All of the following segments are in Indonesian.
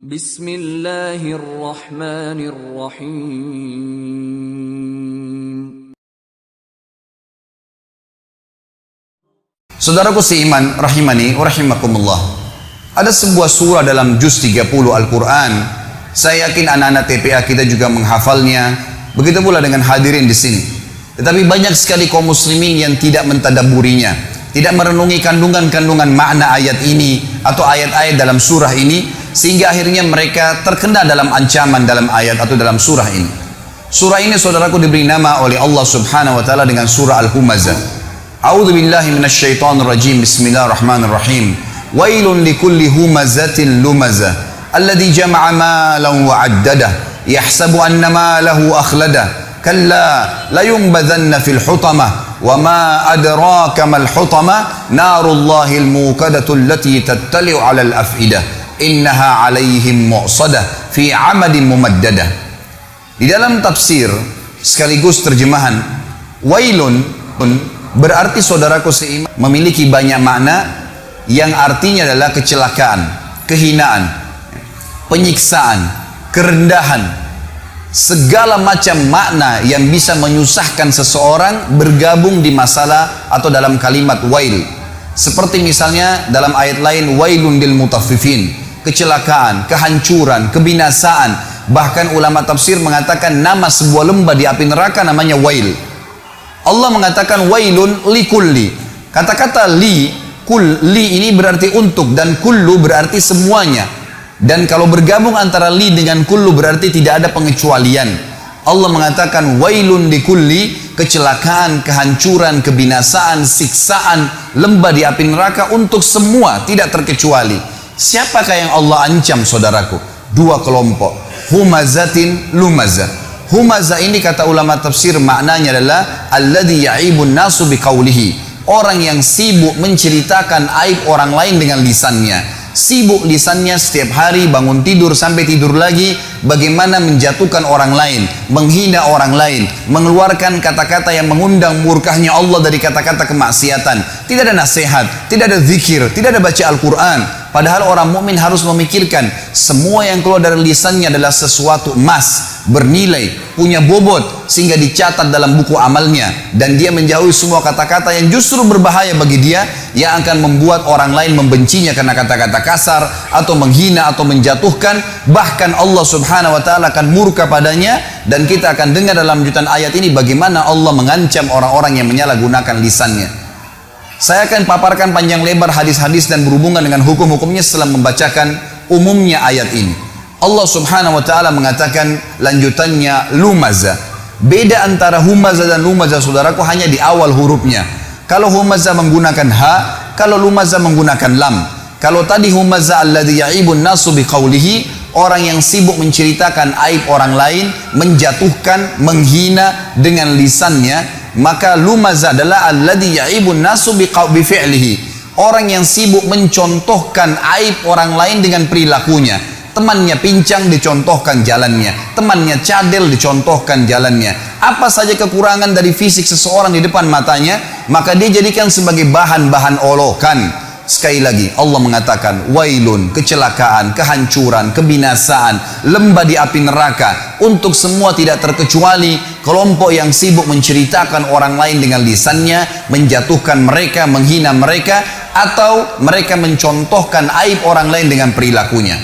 Bismillahirrahmanirrahim. Saudaraku seiman rahimani wa rahimakumullah. Ada sebuah surah dalam juz 30 Al-Quran. Saya yakin anak-anak TPA kita juga menghafalnya. Begitu pula dengan hadirin di sini. Tetapi banyak sekali kaum muslimin yang tidak mentadabburinya, tidak merenungi kandungan-kandungan makna ayat ini atau ayat-ayat dalam surah ini, sehingga akhirnya mereka terkena dalam ancaman dalam ayat atau dalam surah ini. Surah ini saudaraku diberi nama oleh Allah Subhanahu wa taala dengan surah Al-Humazah. A'udzu billahi minasyaitonir rajim. Bismillahirrahmanirrahim. Wailun likulli humazatin lumazah alladzi jama'a malan wa 'addadah yahsabu anna malahu akhladah kalla layunbadhanna fil hutamah wa ma adraka mal hutamah narullahil muqadatu allati tattali'u 'alal afidah innaha 'alaihim mu'sadah fi 'amadin mumaddadah. Di dalam tafsir sekaligus terjemahan, wailun berarti saudaraku seiman memiliki banyak makna yang artinya adalah kecelakaan, kehinaan, penyiksaan, kerendahan, segala macam makna yang bisa menyusahkan seseorang bergabung di masalah atau dalam kalimat wail. Seperti misalnya dalam ayat lain, wailun lil mutaffifin, kecelakaan, kehancuran, kebinasaan. Bahkan ulama tafsir mengatakan nama sebuah lembah di api neraka namanya wail. Allah mengatakan wailun likulli. Kata-kata li, li ini berarti untuk, dan kullu berarti semuanya. Dan kalau bergabung antara li dengan kullu berarti tidak ada pengecualian. Allah mengatakan wailun likulli, kecelakaan, kehancuran, kebinasaan, siksaan, lembah di api neraka untuk semua, tidak terkecuali. Siapakah yang Allah ancam saudaraku? Dua kelompok, humazatin lumazah. Humazah ini kata ulama tafsir maknanya adalah alladzi ya'ibun nasu biqaulihi, orang yang sibuk menceritakan aib orang lain dengan lisannya. Sibuk lisannya setiap hari bangun tidur sampai tidur lagi bagaimana menjatuhkan orang lain, menghina orang lain, mengeluarkan kata-kata yang mengundang murkahnya Allah dari kata-kata kemaksiatan. Tidak ada nasihat, tidak ada zikir, tidak ada baca Al-Quran. Padahal orang mukmin harus memikirkan semua yang keluar dari lisannya adalah sesuatu emas, bernilai, punya bobot, sehingga dicatat dalam buku amalnya, dan dia menjauhi semua kata-kata yang justru berbahaya bagi dia, yang akan membuat orang lain membencinya karena kata-kata kasar atau menghina atau menjatuhkan. Bahkan Allah Subhanahu wa taala akan murka padanya, dan kita akan dengar dalam lanjutan ayat ini bagaimana Allah mengancam orang-orang yang menyalahgunakan lisannya. Saya akan paparkan panjang lebar hadis-hadis dan berhubungan dengan hukum-hukumnya setelah membacakan umumnya ayat ini. Allah Subhanahu wa taala mengatakan lanjutannya lumazah. Beda antara humazah dan lumazah saudaraku hanya di awal hurufnya. Kalau humazah menggunakan ha, kalau lumazah menggunakan lam. Kalau tadi humazah alladzi ya'ibun nasu biqaulihi, orang yang sibuk menceritakan aib orang lain, menjatuhkan, menghina dengan lisannya, maka lumazah adalah alladzi ya'ibun nasu bifi'lihi, orang yang sibuk mencontohkan aib orang lain dengan perilakunya. Temannya pincang dicontohkan jalannya, temannya cadel dicontohkan jalannya. Apa saja kekurangan dari fisik seseorang di depan matanya, maka dia jadikan sebagai bahan-bahan olokan. Sekali lagi Allah mengatakan wailun, kecelakaan, kehancuran, kebinasaan, lembah di api neraka untuk semua tidak terkecuali kelompok yang sibuk menceritakan orang lain dengan lisannya, menjatuhkan mereka, menghina mereka, atau mereka mencontohkan aib orang lain dengan perilakunya.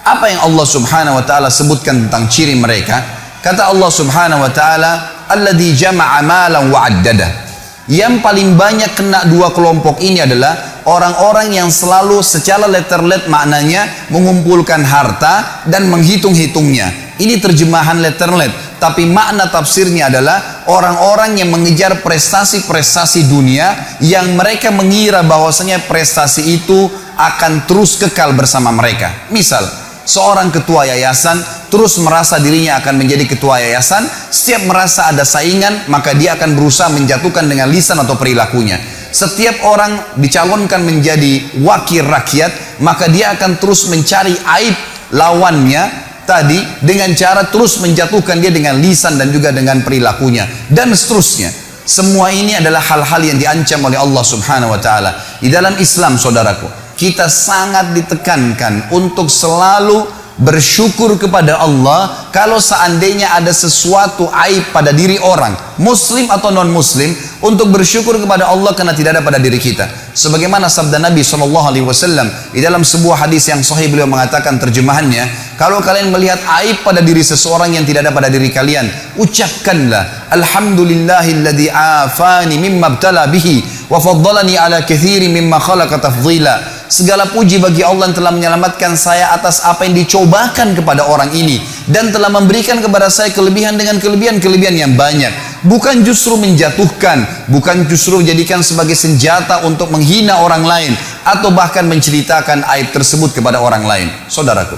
Apa yang Allah Subhanahu wa taala sebutkan tentang ciri mereka? Kata Allah Subhanahu wa taala alladzi jama'a malan wa 'addadah. Yang paling banyak kena dua kelompok ini adalah orang-orang yang selalu secara letter-let maknanya mengumpulkan harta dan menghitung-hitungnya. Ini terjemahan letter-let, tapi makna tafsirnya adalah orang-orang yang mengejar prestasi-prestasi dunia yang mereka mengira bahwasanya prestasi itu akan terus kekal bersama mereka. Misal, seorang ketua yayasan terus merasa dirinya akan menjadi ketua yayasan. Setiap merasa ada saingan, maka dia akan berusaha menjatuhkan dengan lisan atau perilakunya. Setiap orang dicalonkan menjadi wakil rakyat, maka dia akan terus mencari aib lawannya tadi dengan cara terus menjatuhkan dia dengan lisan dan juga dengan perilakunya, dan seterusnya. Semua ini adalah hal-hal yang diancam oleh Allah Subhanahu wa taala. Di dalam Islam saudaraku, kita sangat ditekankan untuk selalu bersyukur kepada Allah kalau seandainya ada sesuatu aib pada diri orang, muslim atau non muslim, untuk bersyukur kepada Allah karena tidak ada pada diri kita. Sebagaimana sabda Nabi SAW di dalam sebuah hadis yang sahih, beliau mengatakan terjemahannya, kalau kalian melihat aib pada diri seseorang yang tidak ada pada diri kalian, ucapkanlah alhamdulillahilladzi afani mimma btala bihi wa faddalani ala katsirin mimma khalaqa tafdhila. Segala puji bagi Allah yang telah menyelamatkan saya atas apa yang dicobakan kepada orang ini, dan telah memberikan kepada saya kelebihan dengan kelebihan-kelebihan yang banyak. Bukan justru menjatuhkan, bukan justru menjadikan sebagai senjata untuk menghina orang lain, atau bahkan menceritakan aib tersebut kepada orang lain. Saudaraku,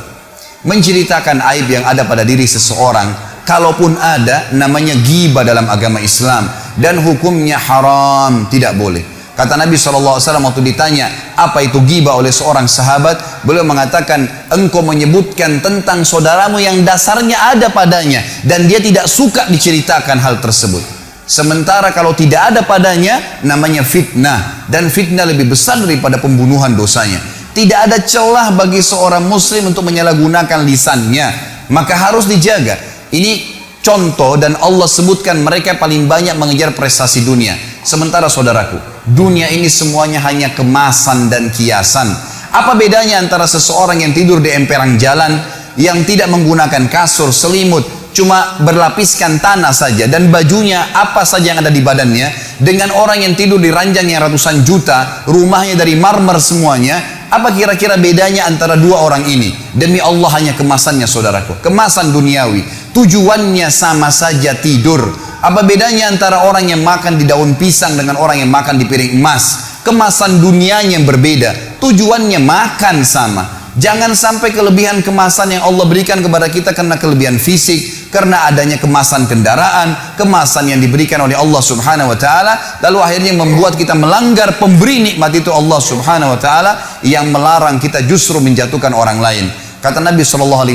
menceritakan aib yang ada pada diri seseorang, kalaupun ada, namanya ghibah dalam agama Islam, dan hukumnya haram, tidak boleh. Kata Nabi SAW waktu ditanya apa itu ghibah oleh seorang sahabat, beliau mengatakan, engkau menyebutkan tentang saudaramu yang dasarnya ada padanya dan dia tidak suka diceritakan hal tersebut. Sementara kalau tidak ada padanya, namanya fitnah, dan fitnah lebih besar daripada pembunuhan dosanya. Tidak ada celah bagi seorang muslim untuk menyalahgunakan lisannya, maka harus dijaga. Ini contoh, dan Allah sebutkan mereka paling banyak mengejar prestasi dunia. Sementara saudaraku, dunia ini semuanya hanya kemasan dan kiasan. Apa bedanya antara seseorang yang tidur di emperan jalan, yang tidak menggunakan kasur, selimut, cuma berlapiskan tanah saja, dan bajunya apa saja yang ada di badannya, dengan orang yang tidur di ranjang yang ratusan juta, rumahnya dari marmer semuanya? Apa kira-kira bedanya antara dua orang ini? Demi Allah, hanya kemasannya saudaraku, kemasan duniawi. Tujuannya sama saja, tidur. Apa bedanya antara orang yang makan di daun pisang dengan orang yang makan di piring emas? Kemasan dunianya yang berbeda, tujuannya makan sama. Jangan sampai kelebihan kemasan yang Allah berikan kepada kita karena kelebihan fisik, karena adanya kemasan kendaraan, kemasan yang diberikan oleh Allah Subhanahu wa taala, lalu akhirnya membuat kita melanggar pemberi nikmat itu, Allah Subhanahu wa taala, yang melarang kita justru menjatuhkan orang lain. Kata Nabi SAW,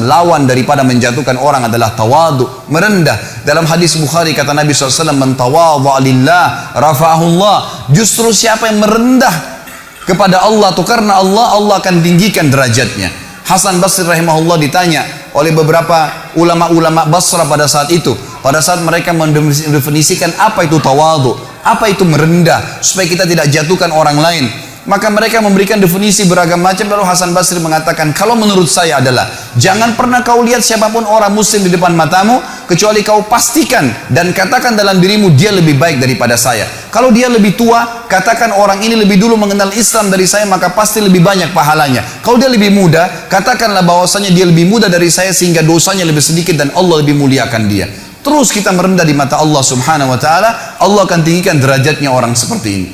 lawan daripada menjatuhkan orang adalah tawadu, merendah. Dalam hadis Bukhari kata Nabi SAW, man tawadha lillah rafa'ahullah. Justru siapa yang merendah kepada Allah atau karena Allah, Allah akan tinggikan derajatnya. Hasan Basri rahimahullah ditanya oleh beberapa ulama-ulama Basra pada saat itu, pada saat mereka mendefinisikan apa itu tawadu, apa itu merendah, supaya kita tidak jatuhkan orang lain. Maka mereka memberikan definisi beragam macam. Lalu Hasan Basri mengatakan, kalau menurut saya adalah, jangan pernah kau lihat siapapun orang muslim di depan matamu, kecuali kau pastikan dan katakan dalam dirimu, dia lebih baik daripada saya. Kalau dia lebih tua, katakan orang ini lebih dulu mengenal Islam dari saya, maka pasti lebih banyak pahalanya. Kalau dia lebih muda, katakanlah bahwasanya dia lebih muda dari saya, sehingga dosanya lebih sedikit dan Allah lebih muliakan dia. Terus kita merendah di mata Allah Subhanahu wa taala, Allah akan tinggikan derajatnya orang seperti ini.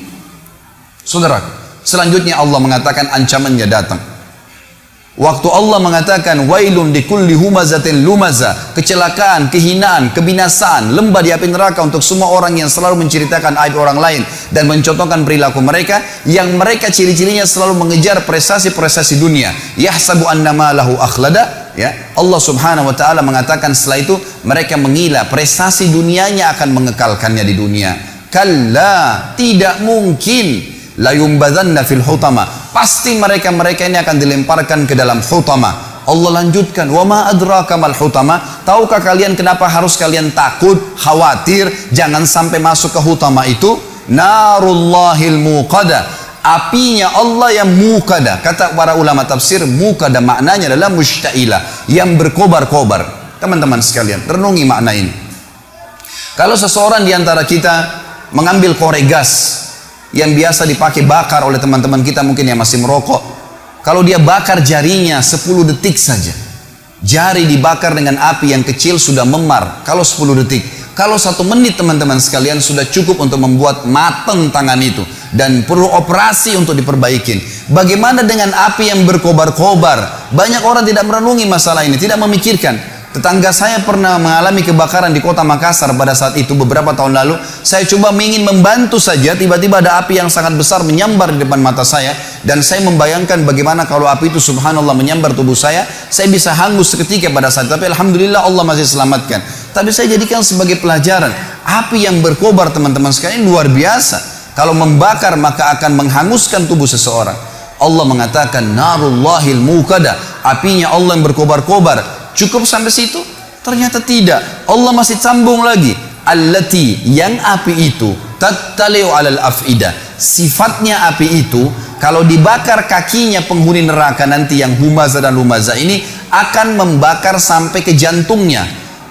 Saudara, selanjutnya Allah mengatakan ancamannya datang. Waktu Allah mengatakan wailun likulli humazatin lumaza, kecelakaan, kehinaan, kebinasaan, lembah di api neraka untuk semua orang yang selalu menceritakan aib orang lain dan mencontohkan perilaku mereka, yang mereka ciri-cirinya selalu mengejar prestasi-prestasi dunia. Yahsabu annama lahu akhlada, ya. Allah Subhanahu wa taala mengatakan setelah itu mereka mengira prestasi dunianya akan mengekalkannya di dunia. Kalla, tidak mungkin. La yumbadzanna fil hutama, pasti mereka-mereka ini akan dilemparkan ke dalam hutama. Allah lanjutkan, wa ma adraka mal hutama, tahukah kalian kenapa harus kalian takut, khawatir jangan sampai masuk ke hutama itu? Narullahil muqada, apinya Allah yang muqada. Kata para ulama tafsir, muqada maknanya adalah mushtailah, yang berkobar-kobar. Teman-teman sekalian, renungi makna ini. Kalau seseorang di antara kita mengambil korek gas yang biasa dipakai bakar oleh teman-teman kita mungkin yang masih merokok, kalau dia bakar jarinya 10 detik saja, jari dibakar dengan api yang kecil sudah memar kalau 10 detik. Kalau 1 menit teman-teman sekalian sudah cukup untuk membuat matang tangan itu, dan perlu operasi untuk diperbaikin. Bagaimana dengan api yang berkobar-kobar? Banyak orang tidak merenungi masalah ini, tidak memikirkan. Tetangga saya pernah mengalami kebakaran di kota Makassar pada saat itu beberapa tahun lalu. Saya coba ingin membantu saja, tiba-tiba ada api yang sangat besar menyambar di depan mata saya, dan saya membayangkan bagaimana kalau api itu subhanallah menyambar tubuh saya bisa hangus seketika pada saat itu. Tapi alhamdulillah Allah masih selamatkan. Tapi saya jadikan sebagai pelajaran, api yang berkobar teman-teman sekalian luar biasa. Kalau membakar maka akan menghanguskan tubuh seseorang. Allah mengatakan narullahil muqada, apinya Allah yang berkobar-kobar. Cukup sampai situ? Ternyata tidak. Allah masih sambung lagi. Allati, yang api itu tattali'u 'alal af'idah. Sifatnya api itu kalau dibakar kakinya penghuni neraka nanti yang humaza dan lumaza ini akan membakar sampai ke jantungnya.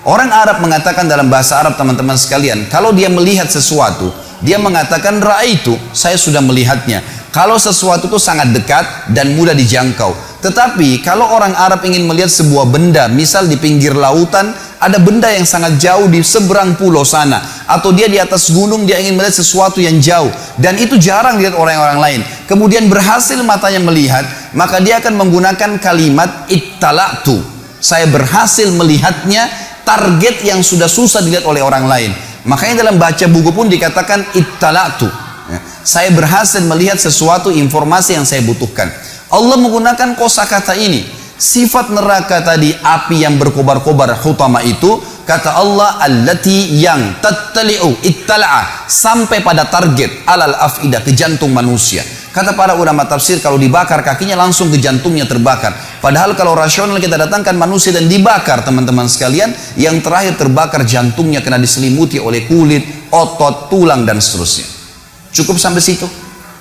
Orang Arab mengatakan dalam bahasa Arab, teman-teman sekalian, kalau dia melihat sesuatu, dia mengatakan ra'aitu, saya sudah melihatnya. Kalau sesuatu itu sangat dekat dan mudah dijangkau. Tetapi kalau orang Arab ingin melihat sebuah benda, misal di pinggir lautan, ada benda yang sangat jauh di seberang pulau sana, atau dia di atas gunung, dia ingin melihat sesuatu yang jauh, dan itu jarang dilihat orang-orang lain, kemudian berhasil matanya melihat, maka dia akan menggunakan kalimat ittala'tu, saya berhasil melihatnya, target yang sudah susah dilihat oleh orang lain. Makanya dalam baca buku pun dikatakan ittala'tu, saya berhasil melihat sesuatu informasi yang saya butuhkan. Allah menggunakan kosakata ini. Sifat neraka tadi, api yang berkobar-kobar hutama itu, kata Allah, allati, yang tattali'u, ittala'a, sampai pada target, alal af'idah, ke jantung manusia. Kata para ulama tafsir, kalau dibakar kakinya langsung ke jantungnya terbakar. Padahal kalau rasional kita datangkan manusia dan dibakar, teman-teman sekalian, yang terakhir terbakar jantungnya karena diselimuti oleh kulit, otot, tulang, dan seterusnya. Cukup sampai situ?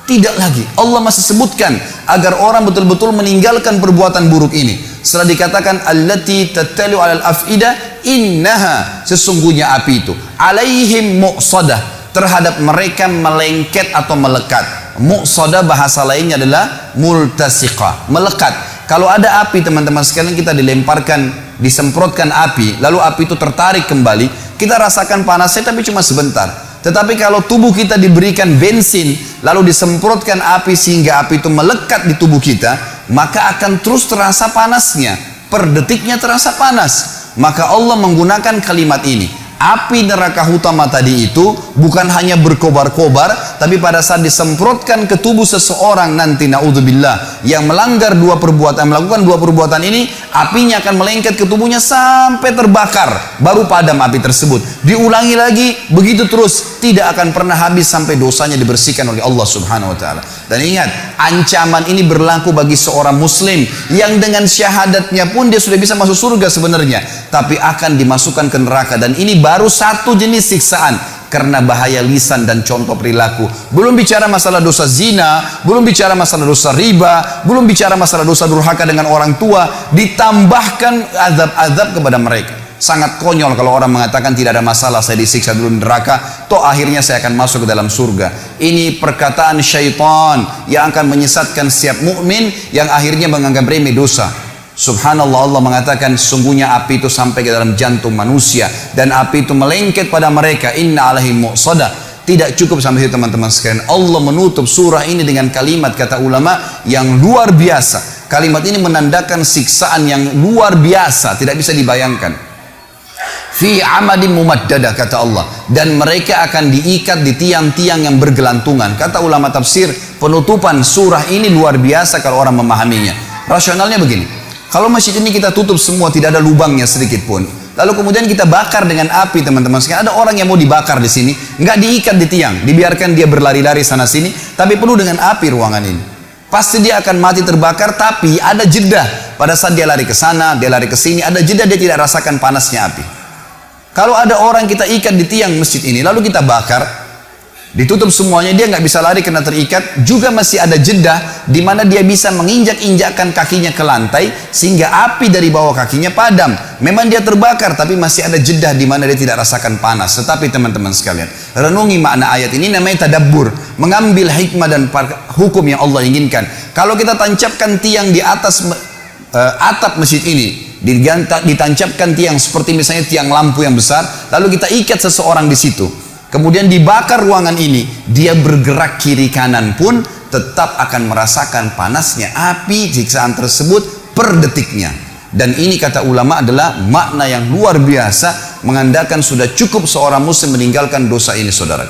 Tidak lagi. Allah masih sebutkan agar orang betul-betul meninggalkan perbuatan buruk ini. Setelah dikatakan allati tattali'u 'alal af'idah, innaha, sesungguhnya api itu, alaihim mu'sadah, terhadap mereka melengket atau melekat. Mu'sadah bahasa lainnya adalah multasiqah, melekat. Kalau ada api, teman-teman sekalian, kita dilemparkan, disemprotkan api, lalu api itu tertarik kembali, kita rasakan panasnya tapi cuma sebentar. Tetapi kalau tubuh kita diberikan bensin, lalu disemprotkan api sehingga api itu melekat di tubuh kita, maka akan terus terasa panasnya. Per detiknya terasa panas. Maka Allah menggunakan kalimat ini. Api neraka utama tadi itu bukan hanya berkobar-kobar, tapi pada saat disemprotkan ke tubuh seseorang nanti, naudzubillah, yang melanggar melakukan dua perbuatan ini, apinya akan melengket ke tubuhnya sampai terbakar, baru padam api tersebut. Diulangi lagi, begitu terus, tidak akan pernah habis sampai dosanya dibersihkan oleh Allah Subhanahu wa taala. Dan ingat, ancaman ini berlaku bagi seorang muslim yang dengan syahadatnya pun dia sudah bisa masuk surga sebenarnya, tapi akan dimasukkan ke neraka. Dan ini baru satu jenis siksaan karena bahaya lisan dan contoh perilaku. Belum bicara masalah dosa zina, belum bicara masalah dosa riba, belum bicara masalah dosa durhaka dengan orang tua, ditambahkan azab-azab kepada mereka. Sangat konyol kalau orang mengatakan tidak ada masalah, saya disiksa dulu di neraka, toh akhirnya saya akan masuk ke dalam surga. Ini perkataan syaitan yang akan menyesatkan setiap mukmin yang akhirnya menganggap remeh dosa. Subhanallah, Allah mengatakan sungguhnya api itu sampai ke dalam jantung manusia dan api itu melengket pada mereka. Inna alaihim mu'sadah. Tidak cukup sampai situ, teman-teman sekalian. Allah menutup surah ini dengan kalimat, kata ulama, yang luar biasa. Kalimat ini menandakan siksaan yang luar biasa, tidak bisa dibayangkan. Fi amadin mumaddadah, kata Allah, dan mereka akan diikat di tiang-tiang yang bergelantungan. Kata ulama tafsir, penutupan surah ini luar biasa kalau orang memahaminya. Rasionalnya begini, kalau masjid ini kita tutup semua, tidak ada lubangnya sedikit pun, lalu kemudian kita bakar dengan api, teman-teman sekalian, ada orang yang mau dibakar di sini, nggak diikat di tiang, dibiarkan dia berlari-lari sana sini, tapi penuh dengan api ruangan ini. Pasti dia akan mati terbakar, tapi ada jeda pada saat dia lari ke sana, dia lari ke sini, ada jeda, dia tidak rasakan panasnya api. Kalau ada orang kita ikat di tiang masjid ini, lalu kita bakar, ditutup semuanya, dia nggak bisa lari karena terikat, juga masih ada jeda di mana dia bisa menginjak-injakkan kakinya ke lantai sehingga api dari bawah kakinya padam. Memang dia terbakar, tapi masih ada jeda di mana dia tidak rasakan panas. Tetapi teman-teman sekalian, renungi makna ayat ini, namanya tadabbur, mengambil hikmah dan hukum yang Allah inginkan. Kalau kita tancapkan tiang di atas atap masjid ini, ditancapkan tiang seperti misalnya tiang lampu yang besar, lalu kita ikat seseorang di situ, kemudian dibakar ruangan ini, dia bergerak kiri kanan pun tetap akan merasakan panasnya api siksaan tersebut per detiknya. Dan ini kata ulama adalah makna yang luar biasa, mengandalkan sudah cukup seorang muslim meninggalkan dosa ini, saudara.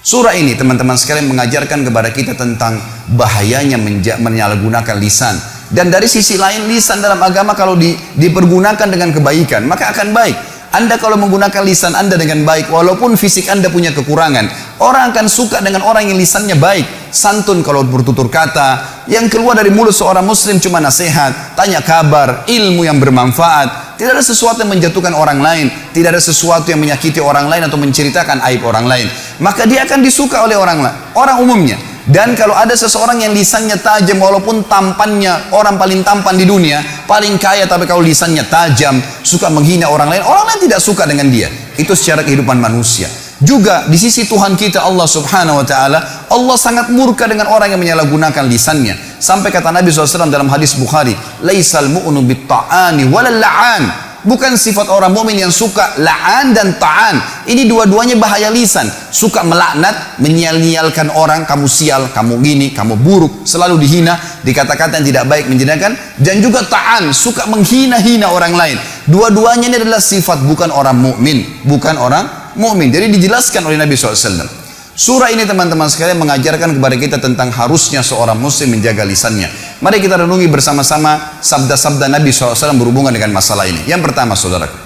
Surah ini, teman-teman sekalian, mengajarkan kepada kita tentang bahayanya menyalahgunakan lisan. Dan dari sisi lain, lisan dalam agama kalau dipergunakan dengan kebaikan, maka akan baik. Anda kalau menggunakan lisan Anda dengan baik, walaupun fisik Anda punya kekurangan, orang akan suka dengan orang yang lisannya baik, santun kalau bertutur kata, yang keluar dari mulut seorang muslim cuma nasihat, tanya kabar, ilmu yang bermanfaat. Tidak ada sesuatu yang menjatuhkan orang lain, tidak ada sesuatu yang menyakiti orang lain atau menceritakan aib orang lain. Maka dia akan disuka oleh orang umumnya. Dan kalau ada seseorang yang lisannya tajam, walaupun tampannya orang paling tampan di dunia, paling kaya, tapi kalau lisannya tajam, suka menghina orang lain tidak suka dengan dia. Itu secara kehidupan manusia. Juga di sisi Tuhan kita Allah subhanahu wa ta'ala, Allah sangat murka dengan orang yang menyalahgunakan lisannya. Sampai kata Nabi SAW dalam hadis Bukhari, laisal mu'nu bitta'ani walal la'an. Bukan sifat orang mukmin yang suka la'an dan ta'an. Ini dua-duanya bahaya lisan. Suka melaknat, menyal-nyalkan orang, kamu sial, kamu gini, kamu buruk, selalu dihina, dikata-kata yang tidak baik, menjadikan. Dan juga ta'an, suka menghina-hina orang lain. Dua-duanya ini adalah sifat bukan orang mukmin, bukan orang mukmin. Jadi dijelaskan oleh Nabi SAW. Surah ini teman-teman sekalian mengajarkan kepada kita tentang harusnya seorang muslim menjaga lisannya. Mari kita renungi bersama-sama sabda-sabda Nabi SAW berhubungan dengan masalah ini. Yang pertama, saudaraku,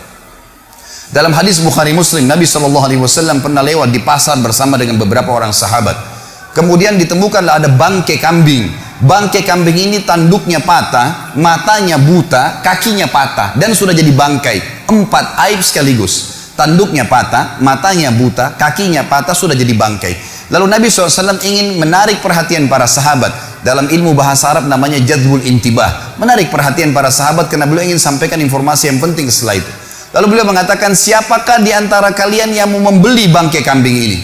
dalam hadis Bukhari Muslim, Nabi SAW pernah lewat di pasar bersama dengan beberapa orang sahabat. Kemudian ditemukanlah ada bangkai kambing. Bangkai kambing ini tanduknya patah, matanya buta, kakinya patah, dan sudah jadi bangkai. 4 aib sekaligus. Tanduknya patah, matanya buta, kakinya patah, sudah jadi bangkai. Lalu Nabi SAW ingin menarik perhatian para sahabat. Dalam ilmu bahasa Arab namanya jadbul intibah. Menarik perhatian para sahabat karena beliau ingin sampaikan informasi yang penting setelah itu. Lalu beliau mengatakan, siapakah di antara kalian yang mau membeli bangkai kambing ini?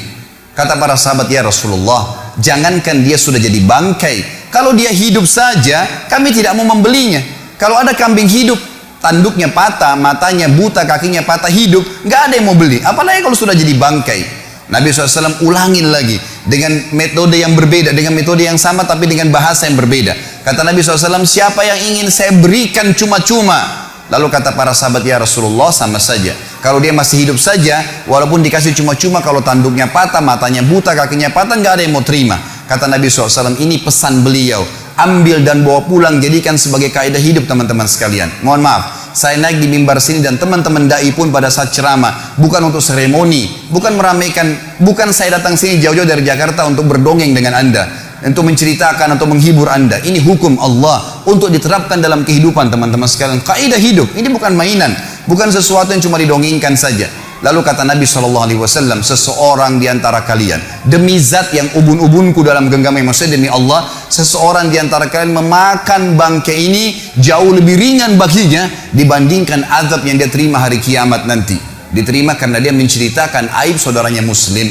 Kata para sahabat, ya Rasulullah, jangankan dia sudah jadi bangkai, kalau dia hidup saja, kami tidak mau membelinya. Kalau ada kambing hidup, tanduknya patah, matanya buta, kakinya patah, hidup, nggak ada yang mau beli. Apalagi kalau sudah jadi bangkai. Nabi SAW ulangin lagi dengan metode yang berbeda, dengan metode yang sama tapi dengan bahasa yang berbeda. Kata Nabi SAW, siapa yang ingin saya berikan cuma-cuma? Lalu kata para sahabat, ya Rasulullah, sama saja. Kalau dia masih hidup saja, walaupun dikasih cuma-cuma, kalau tanduknya patah, matanya buta, kakinya patah, nggak ada yang mau terima. Kata Nabi SAW, ini pesan beliau. Ambil dan bawa pulang, jadikan sebagai kaidah hidup teman-teman sekalian. Mohon maaf, saya naik di mimbar sini dan teman-teman dai pun pada saat ceramah, bukan untuk seremoni, bukan meramaikan, bukan saya datang sini jauh-jauh dari Jakarta untuk berdongeng dengan Anda, untuk menceritakan atau menghibur Anda. Ini hukum Allah untuk diterapkan dalam kehidupan teman-teman sekalian. Kaidah hidup, ini bukan mainan, bukan sesuatu yang cuma didongengkan saja. Lalu kata Nabi SAW, seseorang di antara kalian, demi zat yang ubun-ubunku dalam genggamnya, maksudnya demi Allah, seseorang di antara kalian memakan bangkai ini jauh lebih ringan baginya dibandingkan azab yang dia terima hari kiamat nanti. Diterima karena dia menceritakan aib saudaranya muslim.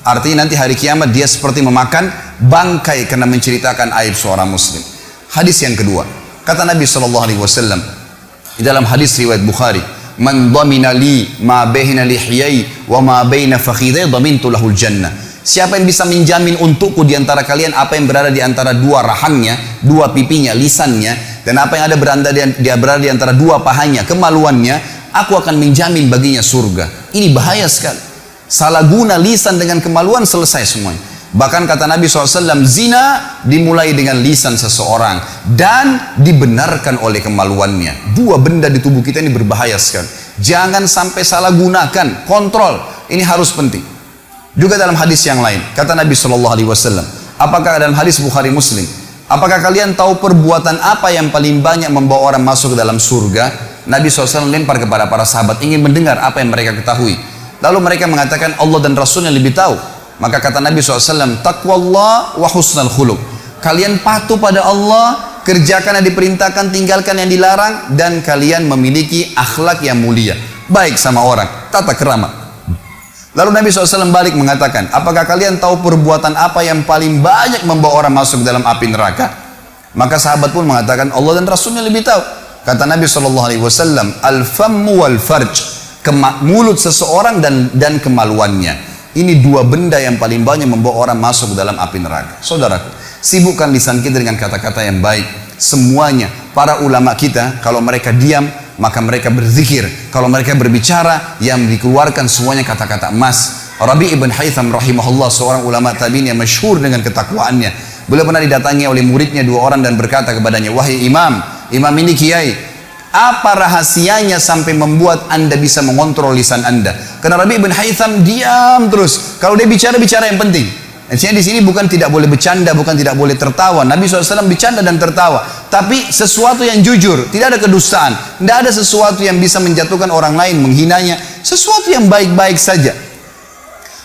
Artinya nanti hari kiamat dia seperti memakan bangkai karena menceritakan aib seorang muslim. Hadis yang kedua, kata Nabi SAW di dalam hadis riwayat Bukhari, man dhamina li ma baina lihiyai wa ma baina fakhidai dhamintu lahul jannah. Siapa yang bisa menjamin untukku di antara kalian apa yang berada di antara dua rahangnya, dua pipinya, lisannya, dan apa yang ada berada di antara dua pahanya, kemaluannya, aku akan menjamin baginya surga. Ini bahaya sekali. Salah guna lisan dengan kemaluan, selesai semuanya. Bahkan kata Nabi SAW, zina dimulai dengan lisan seseorang dan dibenarkan oleh kemaluannya. Dua benda di tubuh kita ini berbahaya sekali. Jangan sampai salah gunakan, kontrol. Ini harus penting. Juga dalam hadis yang lain, kata Nabi SAW, apakah dalam hadis Bukhari Muslim, apakah kalian tahu perbuatan apa yang paling banyak membawa orang masuk ke dalam surga? Nabi SAW lempar kepada para sahabat, ingin mendengar apa yang mereka ketahui. Lalu mereka mengatakan, Allah dan Rasulnya lebih tahu. Maka kata Nabi SAW, taqwallah wa husnal khuluq. Kalian patuh pada Allah, kerjakan yang diperintahkan, tinggalkan yang dilarang, dan kalian memiliki akhlak yang mulia, baik sama orang, tata kerama. Lalu Nabi SAW balik mengatakan, apakah kalian tahu perbuatan apa yang paling banyak membawa orang masuk dalam api neraka? Maka sahabat pun mengatakan, Allah dan Rasulnya lebih tahu. Kata Nabi SAW, al-fammu wal farj, mulut seseorang dan kemaluannya. Ini dua benda yang paling banyak membawa orang masuk dalam api neraka. Saudaraku, sibukkan lisan kita dengan kata-kata yang baik. Semuanya, para ulama kita, kalau mereka diam, maka mereka berzikir. Kalau mereka berbicara, yang dikeluarkan semuanya kata-kata emas. Rabi' ibn Haytham rahimahullah, seorang ulama tabi'in yang masyhur dengan ketakwaannya. Beliau pernah didatangi oleh muridnya dua orang dan berkata kepadanya, wahai imam ini kiai, Apa rahasianya sampai membuat Anda bisa mengontrol lisan Anda? Karena Rabi' bin Haytham diam terus. Kalau dia bicara yang penting. Artinya di sini bukan tidak boleh bercanda, bukan tidak boleh tertawa. Nabi SAW bercanda dan tertawa. Tapi sesuatu yang jujur, tidak ada kedustaan. Tidak ada sesuatu yang bisa menjatuhkan orang lain, menghinanya. Sesuatu yang baik-baik saja.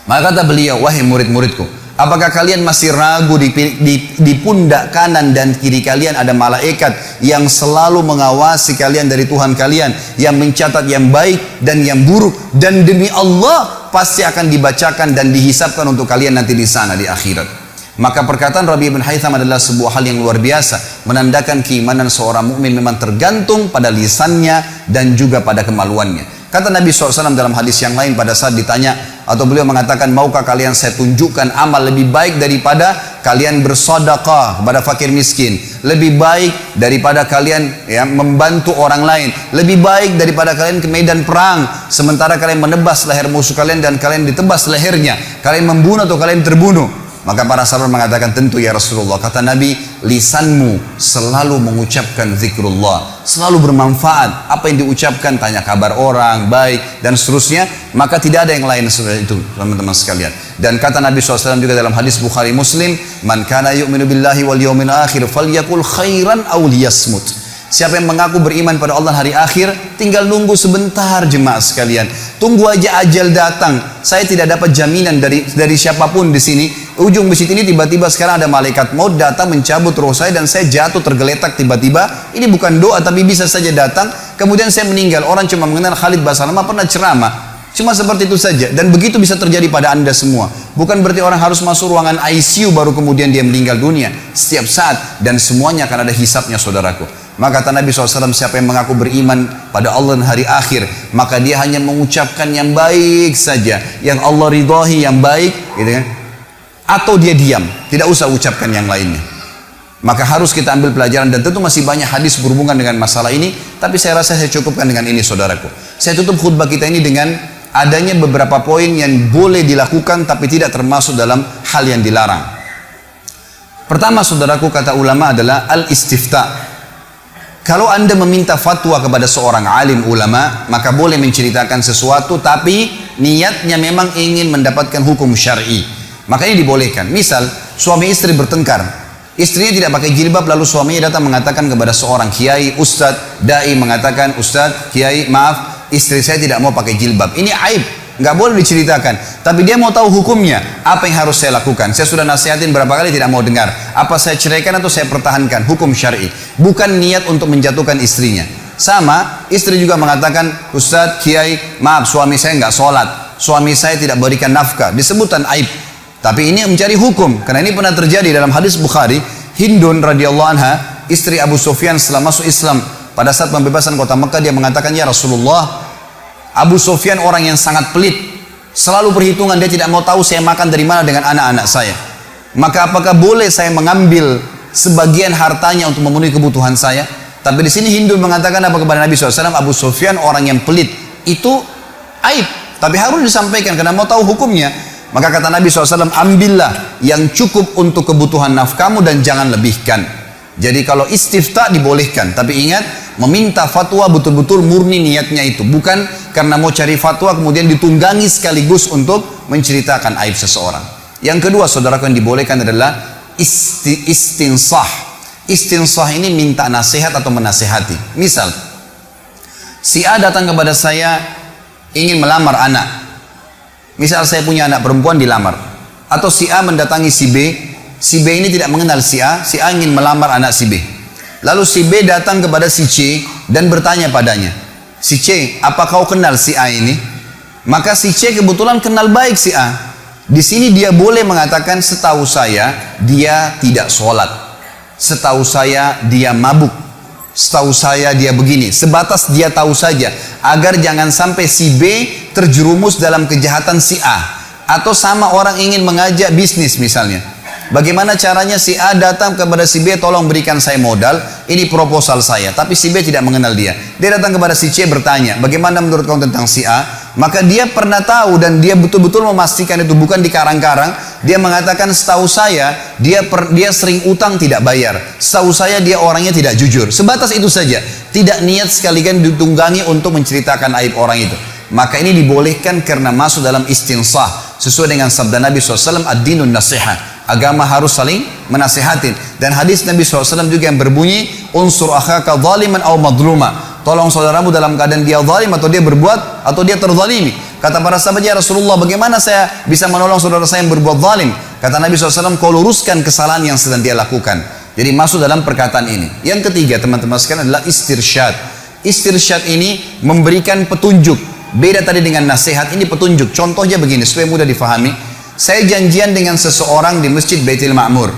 Maka kata beliau, wahai murid-muridku, apakah kalian masih ragu di pundak kanan dan kiri kalian ada malaikat yang selalu mengawasi kalian dari Tuhan kalian, yang mencatat yang baik dan yang buruk, dan demi Allah pasti akan dibacakan dan dihisapkan untuk kalian nanti di sana di akhirat. Maka perkataan Rabi' bin Haytham adalah sebuah hal yang luar biasa, menandakan keimanan seorang mukmin memang tergantung pada lisannya dan juga pada kemaluannya. Kata Nabi SAW dalam hadis yang lain pada saat ditanya, atau beliau mengatakan, maukah kalian saya tunjukkan amal lebih baik daripada kalian bersedekah kepada fakir miskin, lebih baik daripada kalian membantu orang lain, lebih baik daripada kalian ke medan perang sementara kalian menebas leher musuh kalian dan kalian ditebas lehernya, kalian membunuh atau kalian terbunuh. Maka para sahabat mengatakan, tentu ya Rasulullah. Kata Nabi, lisanmu selalu mengucapkan zikrullah, selalu bermanfaat. Apa yang diucapkan, tanya kabar orang, baik, dan seterusnya. Maka tidak ada yang lain seperti itu, teman-teman sekalian. Dan kata Nabi SAW juga dalam hadis Bukhari Muslim, man kana yu'minu billahi wal yawmil akhir falyakul khairan aw liyasmut. Siapa yang mengaku beriman pada Allah hari akhir, tinggal nunggu sebentar jemaah sekalian. Tunggu aja ajal datang. Saya tidak dapat jaminan dari siapapun di sini. Ujung masjid ini tiba-tiba sekarang ada malaikat maut datang mencabut roh saya dan saya jatuh tergeletak tiba-tiba. Ini bukan doa tapi bisa saja datang. Kemudian saya meninggal. Orang cuma mengenal Khalid Basalamah pernah ceramah. Cuma seperti itu saja. Dan begitu bisa terjadi pada Anda semua. Bukan berarti orang harus masuk ruangan ICU baru kemudian dia meninggal dunia. Setiap saat. Dan semuanya akan ada hisapnya, saudaraku. Maka kata Nabi SAW, siapa yang mengaku beriman pada Allah dan hari akhir, maka dia hanya mengucapkan yang baik saja, yang Allah ridhahi, yang baik, gitu kan? Atau dia diam, tidak usah ucapkan yang lainnya. Maka harus kita ambil pelajaran, dan tentu masih banyak hadis berhubungan dengan masalah ini, tapi saya rasa saya cukupkan dengan ini, saudaraku. Saya tutup khutbah kita ini dengan adanya beberapa poin yang boleh dilakukan tapi tidak termasuk dalam hal yang dilarang. Pertama, saudaraku, kata ulama adalah al-istifta. Kalau Anda meminta fatwa kepada seorang alim ulama, maka boleh menceritakan sesuatu tapi niatnya memang ingin mendapatkan hukum syar'i. Makanya dibolehkan. Misal, suami istri bertengkar. Istrinya tidak pakai jilbab, lalu suaminya datang mengatakan kepada seorang kiai, ustadz, dai mengatakan, ustadz, kiai, maaf, istri saya tidak mau pakai jilbab. Ini aib. Nggak boleh diceritakan, tapi dia mau tahu hukumnya. Apa yang harus saya lakukan? Saya sudah nasihatin berapa kali tidak mau dengar. Apa saya ceraikan atau saya pertahankan? Hukum syar'i, bukan niat untuk menjatuhkan istrinya. Sama, istri juga mengatakan, ustadz, kiai, maaf suami saya nggak sholat, suami saya tidak berikan nafkah, disebutkan aib. Tapi ini mencari hukum, karena ini pernah terjadi dalam hadis Bukhari. Hindun radhiyallahu anha, istri Abu Sufyan setelah masuk Islam, pada saat pembebasan kota Mekah, dia mengatakan, ya Rasulullah, Abu Sufyan orang yang sangat pelit, selalu perhitungan, dia tidak mau tahu saya makan dari mana dengan anak-anak saya. Maka apakah boleh saya mengambil sebagian hartanya untuk memenuhi kebutuhan saya? Tapi di sini Hindun mengatakan apa kepada Nabi SAW? Abu Sufyan orang yang pelit, itu aib, tapi harus disampaikan karena mau tahu hukumnya. Maka kata Nabi SAW, ambillah yang cukup untuk kebutuhan nafkamu dan jangan lebihkan. Jadi kalau istifta dibolehkan, tapi ingat, meminta fatwa betul-betul murni niatnya itu, bukan karena mau cari fatwa kemudian ditunggangi sekaligus untuk menceritakan aib seseorang. Yang kedua, saudaraku, yang dibolehkan adalah istinsah. Istinsah ini minta nasihat atau menasihati. Misal, si A datang kepada saya ingin melamar anak. Misal saya punya anak perempuan dilamar, atau si A mendatangi si B. Si B ini tidak mengenal si A ingin melamar anak si B. Lalu si B datang kepada si C dan bertanya padanya, si C, apa kau kenal si A ini? Maka si C kebetulan kenal baik si A. Di sini dia boleh mengatakan, setahu saya dia tidak sholat, setahu saya dia mabuk, setahu saya dia begini. Sebatas dia tahu saja, agar jangan sampai si B terjerumus dalam kejahatan si A. Atau sama orang ingin mengajak bisnis misalnya. Bagaimana caranya? Si A datang kepada si B, tolong berikan saya modal, ini proposal saya. Tapi si B tidak mengenal dia. Dia datang kepada si C bertanya, bagaimana menurut kamu tentang si A? Maka dia pernah tahu dan dia betul-betul memastikan itu bukan dikarang-karang. Dia mengatakan setahu saya dia sering utang tidak bayar. Setahu saya dia orangnya tidak jujur. Sebatas itu saja. Tidak niat sekalian ditunggangi untuk menceritakan aib orang itu. Maka ini dibolehkan karena masuk dalam istinsah. Sesuai dengan sabda Nabi SAW, ad-dinun nasihat. Agama harus saling menasihatin. Dan hadis Nabi SAW juga yang berbunyi, unsur akhaka zaliman aw madluma. Tolong saudaramu dalam keadaan dia zalim atau dia berbuat atau dia terzalimi. Kata para sahabat, ya Rasulullah, bagaimana saya bisa menolong saudara saya yang berbuat zalim? Kata Nabi SAW, kau luruskan kesalahan yang sedang dia lakukan. Jadi masuk dalam perkataan ini. Yang ketiga teman-teman sekalian adalah istirsyad. Istirsyad ini memberikan petunjuk. Beda tadi dengan nasihat, ini petunjuk. Contohnya begini supaya mudah difahami. Saya janjian dengan seseorang di Masjid Baitul Ma'mur.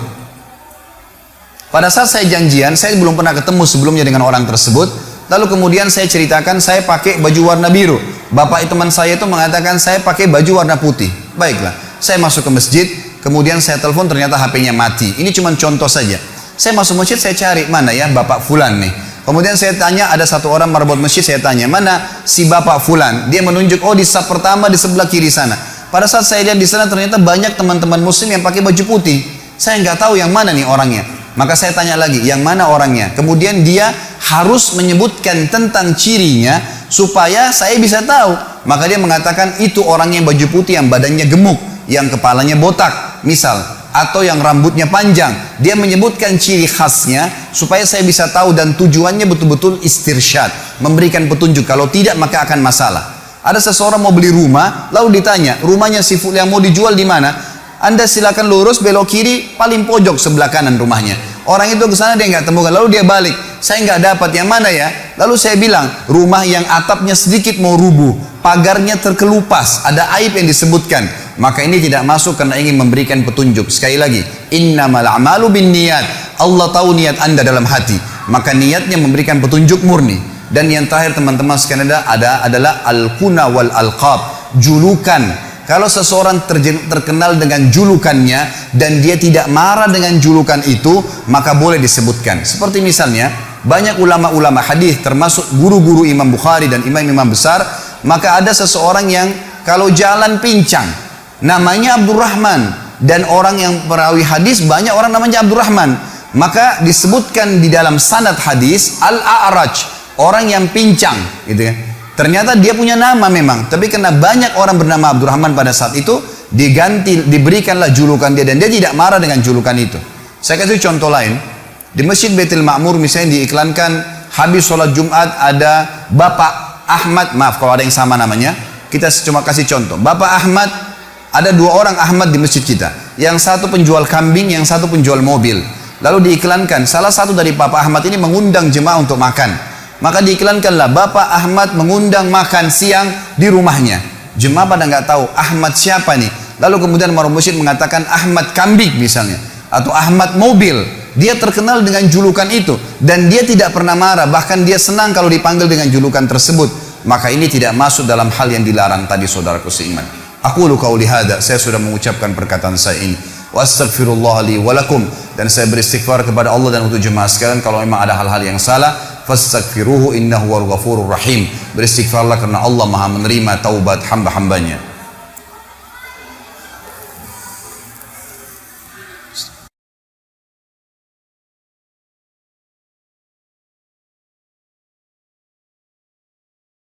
Pada saat saya janjian, saya belum pernah ketemu sebelumnya dengan orang tersebut. Lalu kemudian saya ceritakan saya pakai baju warna biru. Bapak teman saya itu mengatakan saya pakai baju warna putih. Baiklah, saya masuk ke masjid, kemudian saya telepon, ternyata HP-nya mati. Ini cuma contoh saja. Saya masuk masjid, saya cari mana ya Bapak Fulan nih. Kemudian saya tanya, ada satu orang marbot masjid, saya tanya, mana si Bapak Fulan? Dia menunjuk, oh di saf pertama di sebelah kiri sana. Pada saat saya lihat di sana ternyata banyak teman-teman muslim yang pakai baju putih. Saya nggak tahu yang mana nih orangnya. Maka saya tanya lagi, yang mana orangnya? Kemudian dia harus menyebutkan tentang cirinya supaya saya bisa tahu. Maka dia mengatakan itu orangnya baju putih yang badannya gemuk, yang kepalanya botak, misal, atau yang rambutnya panjang. Dia menyebutkan ciri khasnya supaya saya bisa tahu, dan tujuannya betul-betul istirsyad, memberikan petunjuk. Kalau tidak maka akan masalah. Ada seseorang mau beli rumah, lalu ditanya, rumahnya si Fulan yang mau dijual di mana? Anda silakan lurus, belok kiri, paling pojok sebelah kanan rumahnya. Orang itu ke sana, dia nggak temukan, lalu dia balik, saya nggak dapat, yang mana ya? Lalu saya bilang, rumah yang atapnya sedikit mau rubuh, pagarnya terkelupas, ada aib yang disebutkan. Maka ini tidak masuk karena ingin memberikan petunjuk. Sekali lagi, innamal a'malu binniyat. Allah tahu niat Anda dalam hati, maka niatnya memberikan petunjuk murni. Dan yang terakhir teman-teman sekalian adalah al-kuna wal alqab, julukan. Kalau seseorang terkenal dengan julukannya dan dia tidak marah dengan julukan itu, maka boleh disebutkan. Seperti misalnya, banyak ulama-ulama hadis termasuk guru-guru Imam Bukhari dan imam-imam besar, maka ada seseorang yang kalau jalan pincang, namanya Abdurrahman, dan orang yang perawi hadis banyak orang namanya Abdurrahman, maka disebutkan di dalam sanad hadis Al-A'raj, orang yang pincang, gitu ya. Ternyata dia punya nama memang, tapi karena banyak orang bernama Abdurrahman pada saat itu, diberikanlah julukan dia, dan dia tidak marah dengan julukan itu. Saya kasih contoh lain. Di Masjid Baitul Ma'mur misalnya diiklankan, habis sholat Jumat ada Bapak Ahmad, maaf kalau ada yang sama namanya, kita cuma kasih contoh. Bapak Ahmad, ada dua orang Ahmad di masjid kita. Yang satu penjual kambing, yang satu penjual mobil. Lalu diiklankan, salah satu dari Bapak Ahmad ini mengundang jemaah untuk makan. Maka diiklankanlah Bapak Ahmad mengundang makan siang di rumahnya. Jemaah pada nggak tahu Ahmad siapa nih. Lalu kemudian maruf masjid mengatakan Ahmad kambing misalnya, atau Ahmad mobil. Dia terkenal dengan julukan itu dan dia tidak pernah marah, bahkan dia senang kalau dipanggil dengan julukan tersebut. Maka ini tidak masuk dalam hal yang dilarang tadi, saudaraku seiman. Aku qauli hada, saya sudah mengucapkan perkataan saya ini. Wa astaghfirullah li wa lakum, dan saya beristighfar kepada Allah dan untuk jemaah sekalian kalau memang ada hal-hal yang salah. Fastaghfiruhu innahu wal ghafurur rahim. Beristighfarlah karena Allah Maha menerima taubat hamba-hambanya.